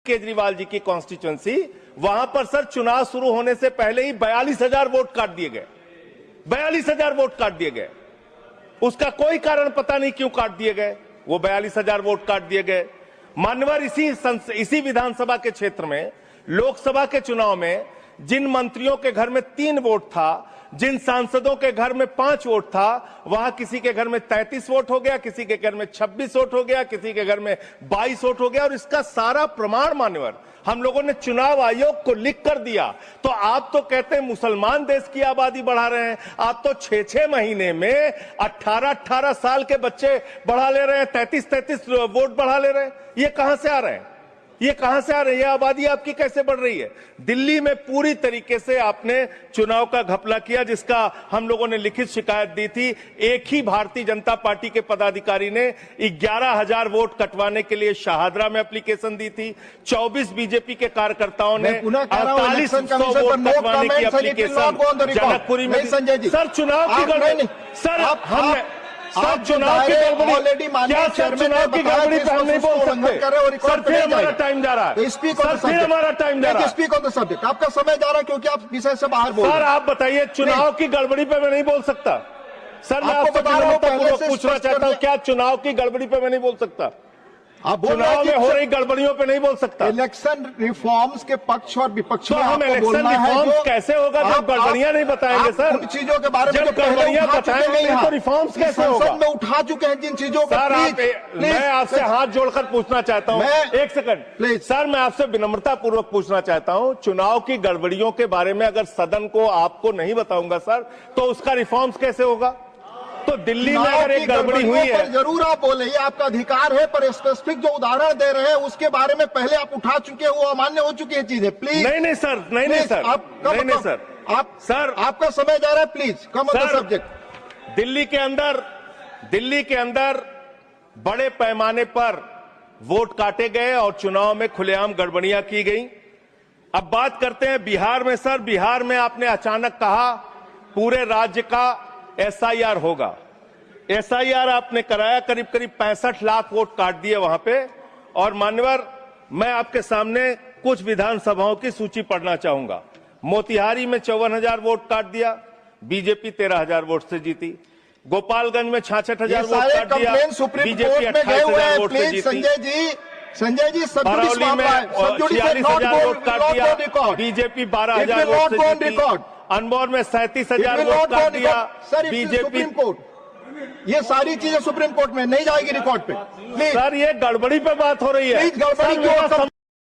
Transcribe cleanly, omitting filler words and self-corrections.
केजरीवाल जी की कॉन्स्टिट्यूंसी, वहां पर सर चुनाव शुरू होने से पहले ही 42,000 वोट काट दिए गए। 42,000 वोट काट दिए गए। उसका कोई कारण पता नहीं क्यों काट दिए गए। वो 42,000 वोट काट दिए गए। मान्यवर इसी विधानसभा के क्षेत्र में लोकसभा के चुनाव में जिन मंत्रियों के घर में 3 वोट था, जिन सांसदों के घर में 5 वोट था, वहां किसी के घर में 33 वोट हो गया, किसी के घर में 26 वोट हो गया, किसी के घर में 22 वोट हो गया। और इसका सारा प्रमाण मान्यवर हम लोगों ने चुनाव आयोग को लिख कर दिया। तो आप तो कहते हैं मुसलमान देश की आबादी बढ़ा रहे हैं। आप तो 6-6 महीने में 18-18 साल के बच्चे बढ़ा ले रहे हैं, 33-33 वोट बढ़ा ले रहे हैं। ये कहां से आ रहे हैं? ये कहां से आ रही है? आबादी आपकी कैसे बढ़ रही है? दिल्ली में पूरी तरीके से आपने चुनाव का घपला किया, जिसका हम लोगों ने लिखित शिकायत दी थी। एक ही भारतीय जनता पार्टी के पदाधिकारी ने 11,000 वोट कटवाने के लिए शाहदरा में एप्लीकेशन दी थी। 24 बीजेपी के कार्यकर्ताओं ने 4800 वोट कटवाने की एप्लीकेशन जनकपुरी में। सर चुनाव की गड़बड़ी, सर चुनाव की गड़बड़ी, क्या सर चुनाव की गड़बड़ी पे हम नहीं बोल सकते? सर फिर हमारा टाइम जा रहा है। सर फिर हमारा टाइम जा रहा है। Speak on the subject. आपका समय जा रहा है क्योंकि आप विषय से बाहर बोल रहे हैं। सर आप बताइए, चुनाव की गड़बड़ी पे मैं नहीं बोल सकता। सर मैं आपको विनम्रतापूर्वक पूछना चाहता हूँ, क्या चुनाव की गड़बड़ी पे मैं नहीं बोल सकता? आप चुनाव में हो रही गड़बड़ियों पे नहीं बोल सकता। इलेक्शन रिफॉर्म्स के पक्ष और विपक्ष में हम इलेक्शन रिफॉर्म्स कैसे होगा जब गड़बड़ियां नहीं बताएंगे? सर उन चीजों के बारे में जब गड़बड़ियां बताएंगे नहीं तो रिफॉर्म्स कैसे होगा? संसद में उठा चुके हैं जिन चीजों को। सर मैं आपसे हाथ जोड़कर पूछना चाहता हूँ, एक सेकंड प्लीज। सर मैं आपसे विनम्रता पूर्वक पूछना चाहता हूँ, चुनाव की गड़बड़ियों के बारे में अगर सदन को आपको नहीं बताऊंगा सर, तो उसका रिफॉर्म्स कैसे होगा? तो दिल्ली में अगर एक गड़बड़ी हुई है, जरूर आप बोले, ये आपका अधिकार है, पर स्पेसिफिक जो उदाहरण दे रहे हैं उसके बारे में पहले आप उठा चुके हैं, वो अमान्य हो चुकी है चीजें। प्लीज नहीं सर, नहीं सर, नहीं सर, सर आपका समय जा रहा है। Please come on the subject. Delhi के अंदर बड़े पैमाने पर वोट काटे गए और चुनाव में खुलेआम गड़बड़ियां की गई। अब बात करते हैं बिहार में। सर बिहार में आपने अचानक कहा पूरे राज्य का SIR होगा। SIR आपने कराया, करीब 65 लाख वोट काट दिए वहां पे। और मान्यवर मैं आपके सामने कुछ विधानसभाओं की सूची पढ़ना चाहूंगा। मोतिहारी में 54,000 वोट काट दिया, बीजेपी 13,000 वोट से जीती। गोपालगंज में 66,000 वोट काट दिया, बीजेपी 28,000 वोट से जीती। संजय जी बरौली में 46,000 वोट काट दिया, बीजेपी 12,000 वोट से जीती। अनमोल में 37,000 वोट काट दिया, बीजेपी। सुप्रीम कोर्ट, ये सारी चीजें सुप्रीम कोर्ट में नहीं जाएगी रिकॉर्ड पे। सर ये गड़बड़ी पे बात हो रही है। गड़बड़ी क्यों?